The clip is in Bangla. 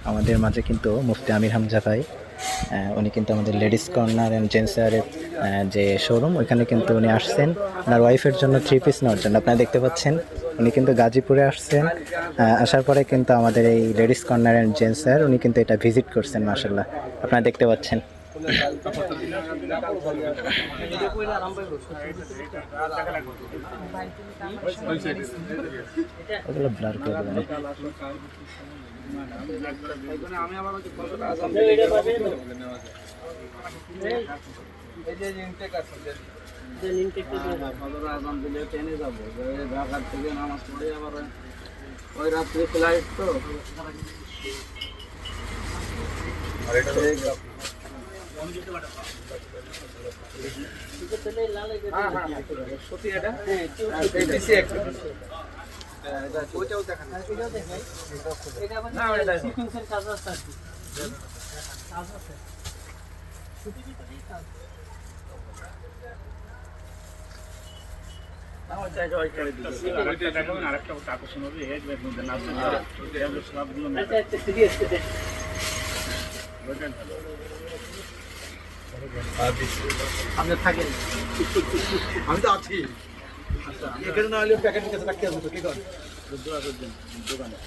আমাদের মাঝে কিন্তু মুফতি আমির হামজা ভাই, উনি কিন্তু আমাদের লেডিস কর্নার অ্যান্ড জেন্টসের যে শোরুম, ওইখানে কিন্তু উনি আসছেন ওনার ওয়াইফের জন্য 3 পিস নেওয়ার জন্য। আপনারা দেখতে পাচ্ছেন উনি কিন্তু গাজীপুরে আসছেন। আসার পরে কিন্তু আমাদের এই লেডিস কর্নার অ্যান্ড জেন্টসের উনি কিন্তু এটা ভিজিট করছেন। মাশাআল্লাহ, আপনারা দেখতে পাচ্ছেন। ওগুলো ব্লার করে দেবেন। ঢাকার থেকে নামাজ পড়ে আবার ওই রাত্রে ফ্লাইট তো আরেকটা আকর্ষণ হবে সবগুলো আপনি থাকেন, আমি তো আছি। এখানে না হলে প্যাকেটের কাছে রাখতে হবে তো কি করেন দোকানে